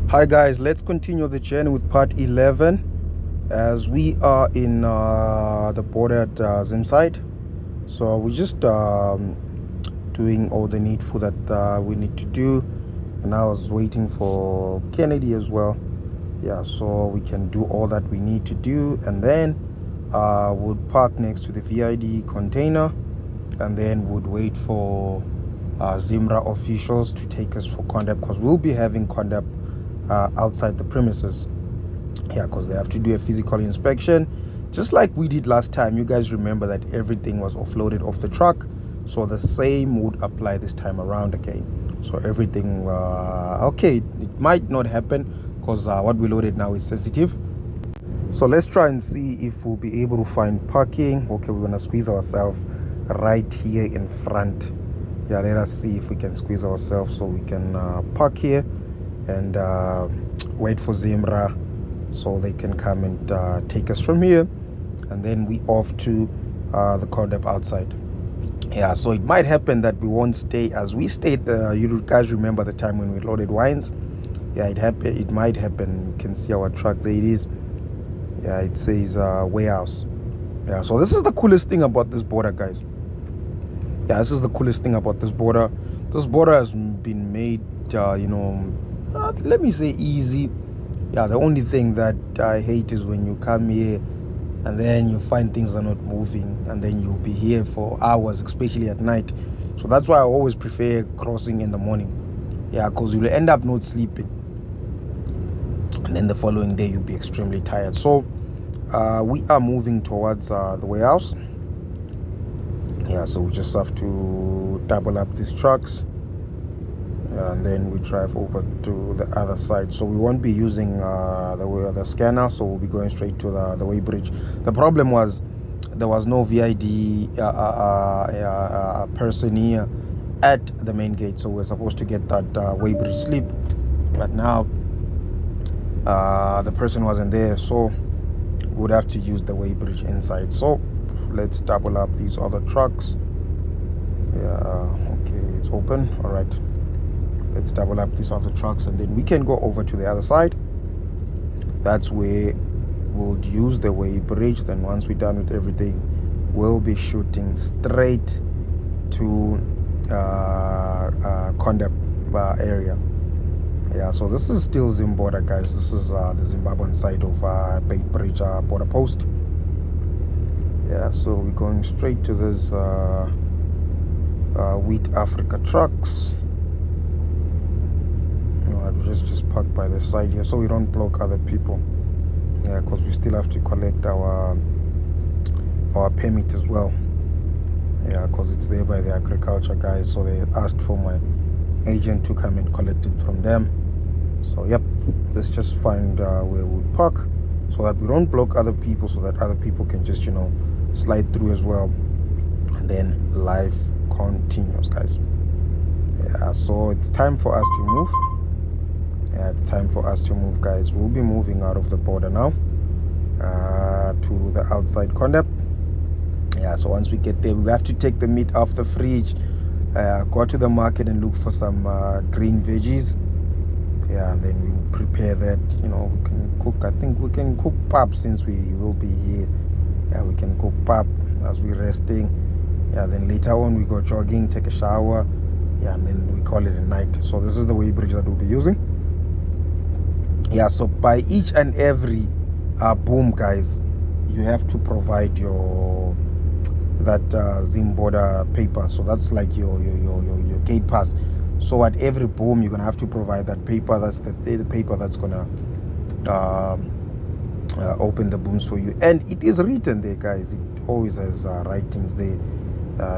Hi guys, let's continue the journey with part 11 as we are in the border at Zimside. So we're just doing all the needful that we need to do, and I was waiting for Kennedy as well. Yeah, so we can do all that we need to do, and then we'll park next to the VID container, and then would wait for Zimra officials to take us for conduct, because we'll be having conduct outside the premises. Yeah, because they have to do a physical inspection just like we did last time. You guys remember that everything was offloaded off the truck, so the same would apply this time around again. So everything okay, it might not happen because what we loaded now is sensitive. So let's try and see if we'll be able to find parking. Okay, we're gonna squeeze ourselves right here in front. Yeah, let us see if we can squeeze ourselves so we can park here and wait for Zimra so they can come and take us from here, and then we off to the conduct outside. Yeah, so it might happen that we won't stay as we stayed. You guys remember the time when we loaded wines? Yeah, it might happen. You can see our truck, there it is. Yeah, it says warehouse. Yeah, so this is the coolest thing about this border, guys. Yeah, this is the coolest thing about this border. This border has been made let me say easy. Yeah, the only thing that I hate is when you come here and then you find things are not moving, and then you'll be here for hours, especially at night. So that's why I always prefer crossing in the morning. Yeah, because you'll end up not sleeping, and then the following day you'll be extremely tired. So we are moving towards the warehouse. Yeah, so we just have to double up these trucks, and then we drive over to the other side. So we won't be using the scanner, so we'll be going straight to the weighbridge. The problem was there was no VID person here at the main gate, so we're supposed to get that weighbridge slip, but now the person wasn't there, so we would have to use the weighbridge inside. So let's double up these other trucks. Yeah, okay, it's open. All right, let's double up these other trucks, and then we can go over to the other side. That's where we'll use the weighbridge. Then once we're done with everything, we'll be shooting straight to conduct area. Yeah, so this is still Zim border, guys. This is the Zimbabwean side of Bridge border post. Yeah, so we're going straight to this Wheat Africa trucks. Just park by the side here so we don't block other people. Yeah, because we still have to collect our permit as well. Yeah, because it's there by the agriculture guys, so they asked for my agent to come and collect it from them. So yep, let's just find where we'll park so that we don't block other people, so that other people can just slide through as well, and then life continues, guys. Yeah, so it's time for us to move. Yeah, it's time for us to move, guys. We'll be moving out of the border now to the outside conduct. Yeah, so once we get there, we have to take the meat off the fridge, go to the market and look for some green veggies. Yeah, and then we prepare that. We can cook. I think we can cook pap since we will be here. Yeah, we can cook pap as we're resting. Yeah, then later on we go jogging, take a shower. Yeah, and then we call it a night. So this is the weighbridge that we'll be using. Yeah, so by each and every boom, guys, you have to provide that Zim border paper. So that's like your gate pass. So at every boom you're gonna have to provide that paper. That's the paper that's gonna open the booms for you, and it is written there, guys. It always has writings there.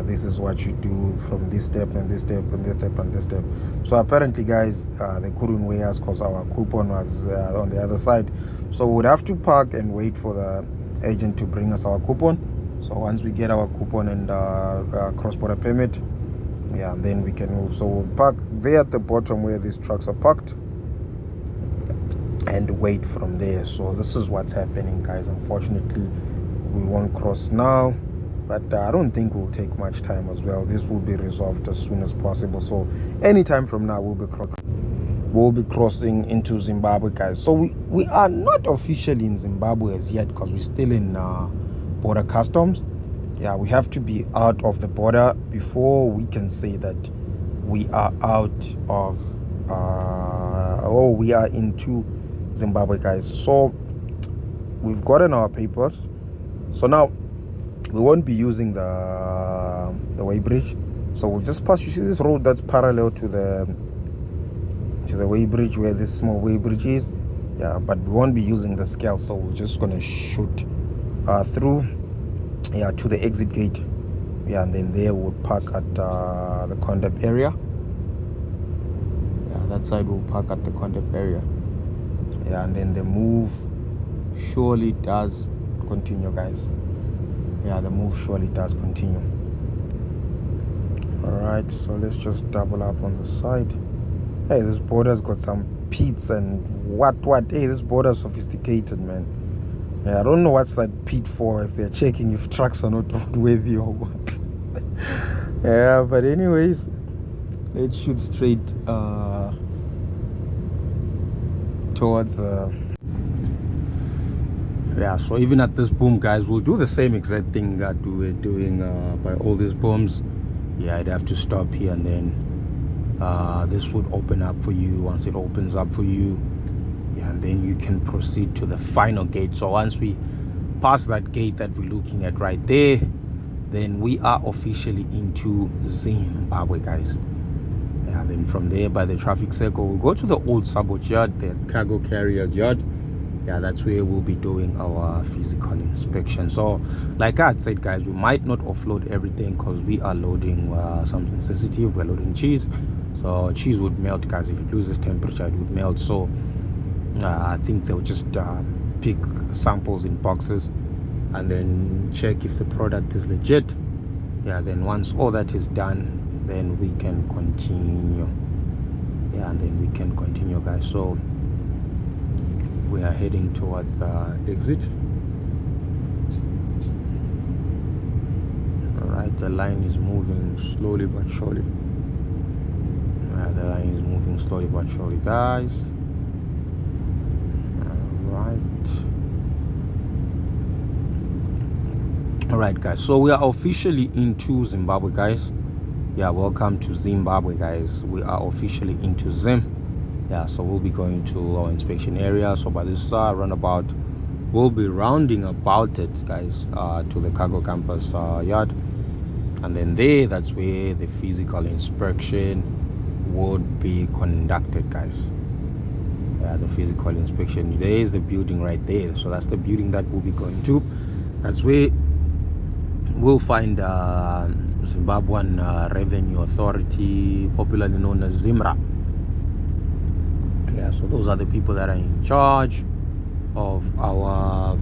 This is what you do from this step and this step and this step and this step. So apparently, guys, they couldn't weigh us because our coupon was on the other side. So we would have to park and wait for the agent to bring us our coupon. So once we get our coupon and cross-border permit, yeah, and then we can move. So we'll park there at the bottom where these trucks are parked and wait from there. So this is what's happening, guys. Unfortunately, we won't cross now, but I don't think it will take much time as well. This will be resolved as soon as possible. So anytime from now we'll be crossing. we'll be crossing into Zimbabwe, guys. So we are not officially in Zimbabwe as yet, because we're still in border customs. Yeah, we have to be out of the border before we can say that we are out of we are into Zimbabwe, guys. So we've gotten our papers, so now we won't be using the weighbridge. So we'll just pass. You see this road that's parallel to the weighbridge, where this small weighbridge is. Yeah, but we won't be using the scale, so we're just gonna shoot through, yeah, to the exit gate. Yeah, and then there we'll park at the Condep area. Yeah, that side we'll park at the Condep area. Yeah, and then the move surely does continue, guys. Yeah, the move surely does continue. All right, so let's just double up on the side. Hey, this border's got some pits and what. Hey, this border's sophisticated, man. Yeah, I don't know what's that pit for, if they're checking if trucks are not roadworthy or what. Yeah, but anyways, let's shoot straight towards the yeah. So even at this boom, guys, we'll do the same exact thing that we were doing by all these booms. Yeah, I'd have to stop here, and then this would open up for you. Once it opens up for you, yeah, and then you can proceed to the final gate. So once we pass that gate that we're looking at right there, then we are officially into Zimbabwe, guys. Yeah, then from there, by the traffic circle, we'll go to the old subwatch yard, the cargo carriers yard. Yeah, that's where we'll be doing our physical inspection. So like I had said, guys, we might not offload everything because we are loading something sensitive. We're loading cheese, so cheese would melt, guys. If it loses temperature, it would melt. So I think they'll just pick samples in boxes and then check if the product is legit. Yeah, then once all that is done, then we can continue. Yeah, and then we can continue, guys. So we are heading towards the exit. All right, the line is moving slowly but surely. The line is moving slowly but surely, guys. All right, guys, so we are officially into Zimbabwe, guys. Yeah, welcome to Zimbabwe, guys. We are officially into Zim. Yeah, so we'll be going to our inspection area. So by this roundabout, we'll be rounding about it, guys, to the cargo campus yard, and then there, that's where the physical inspection would be conducted, guys. Yeah, the physical inspection, there is the building right there. So that's the building that we'll be going to. That's where we'll find Zimbabwean Revenue Authority, popularly known as ZIMRA. Yeah, so those are the people that are in charge of our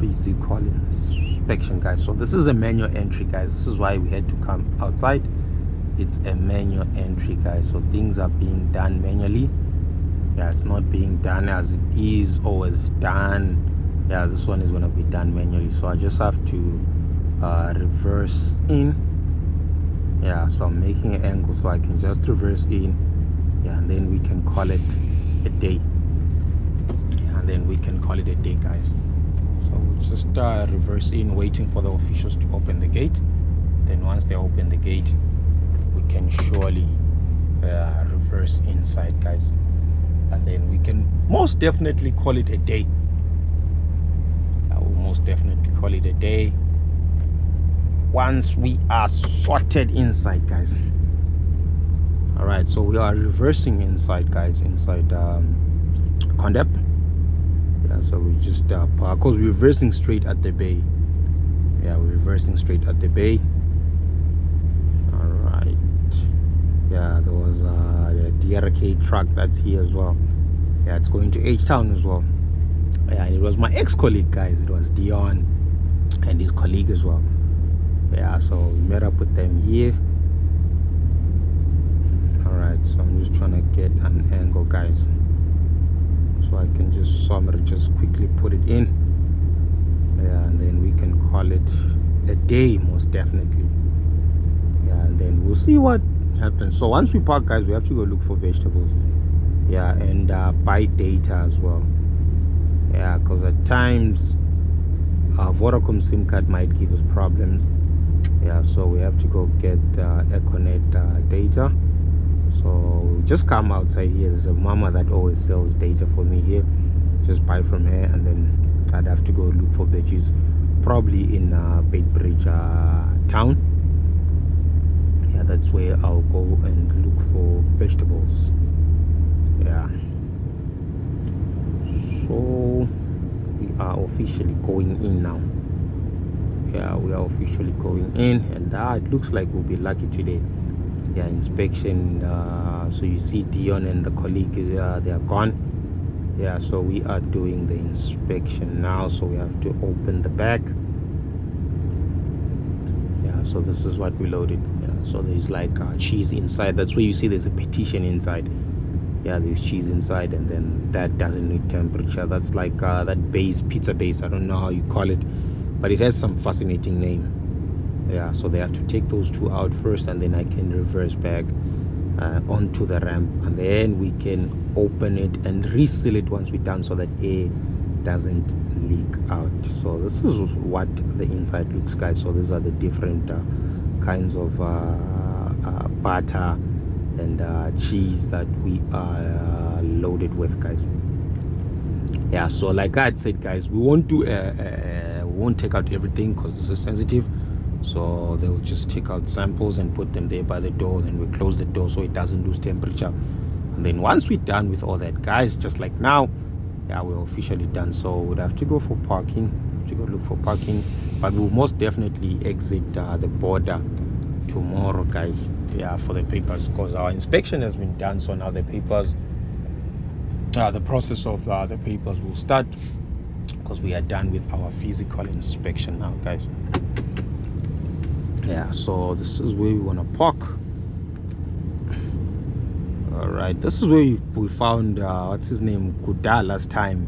physical inspection, guys. So this is a manual entry, guys. This is why we had to come outside. It's a manual entry, guys. So things are being done manually. Yeah, it's not being done as it is always done. Yeah, this one is going to be done manually. So I just have to reverse in. Yeah, so I'm making an angle so I can just reverse in. Yeah, and then we can call it a day. Yeah, and then we can call it a day, guys. So we'll just reverse in, waiting for the officials to open the gate. Then once they open the gate, we can surely reverse inside, guys, and then we can most definitely call it a day. I will most definitely call it a day once we are sorted inside, guys. All right, so we are reversing inside, guys, inside Condep. Yeah, so we just because we're reversing straight at the bay. Yeah, we're reversing straight at the bay. All right. Yeah, there was a DRK truck that's here as well. Yeah, it's going to H-Town as well. Yeah, and it was my ex-colleague, guys. It was Dion and his colleague as well. Yeah, so we met up with them here. Alright, so I'm just trying to get an angle, guys, so I can just quickly put it in. Yeah, and then we can call it a day, most definitely. Yeah, and then we'll see what happens. So once we park, guys, we have to go look for vegetables. yeah, and buy data as well. Yeah, because at times Vodacom SIM card might give us problems. Yeah, so we have to go get Econet data. So just come outside here. There's a mama that always sells data for me here. Just buy from her, and then I'd have to go look for veggies, probably in Bedbridge town. Yeah, that's where I'll go and look for vegetables. Yeah. So we are officially going in now. Yeah, we are officially going in, and it looks like we'll be lucky today. Yeah, inspection. So you see Dion and the colleague, they are gone. Yeah, so we are doing the inspection now. So we have to open the bag. Yeah, so this is what we loaded. Yeah, so there's like cheese inside. That's where you see there's a petition inside. Yeah, there's cheese inside, and then that doesn't need temperature. That's like that base, pizza base. I don't know how you call it, but it has some fascinating name. Yeah, so they have to take those two out first, and then I can reverse back onto the ramp, and then we can open it and reseal it once we're done, so that air doesn't leak out. So this is what the inside looks, guys. So these are the different kinds of butter and cheese that we are loaded with, guys. Yeah, so like I had said, guys, we won't do we won't take out everything because this is sensitive. So they'll just take out samples and put them there by the door, and we close the door so it doesn't lose temperature. And then once we're done with all that, guys, just like now, yeah, we're officially done. So we'd have to go for parking, to go look for parking, but we'll most definitely exit the border tomorrow, guys. Yeah, for the papers, because our inspection has been done. So now the papers, the process of the papers will start, because we are done with our physical inspection now, guys. Yeah, so this is where we want to park. All right, this is where we found what's his name, Kuda, last time.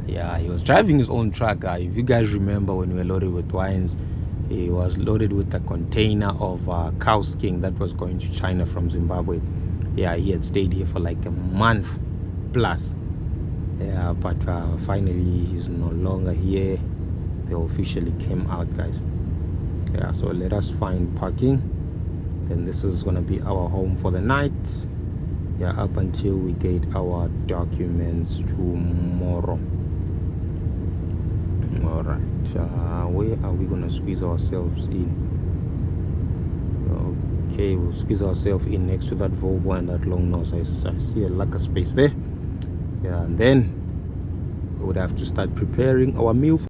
Yeah, he was driving his own truck. If you guys remember, when we were loaded with wines, he was loaded with a container of cow skin that was going to China from Zimbabwe. Yeah, he had stayed here for like a month plus. Yeah, but finally he's no longer here. They officially came out, guys. Yeah, so let us find parking. Then this is gonna be our home for the night. Yeah, up until we get our documents tomorrow. All right, where are we gonna squeeze ourselves in? Okay, we'll squeeze ourselves in next to that Volvo and that long nose. I see a lack of space there. Yeah, and then we would have to start preparing our meal.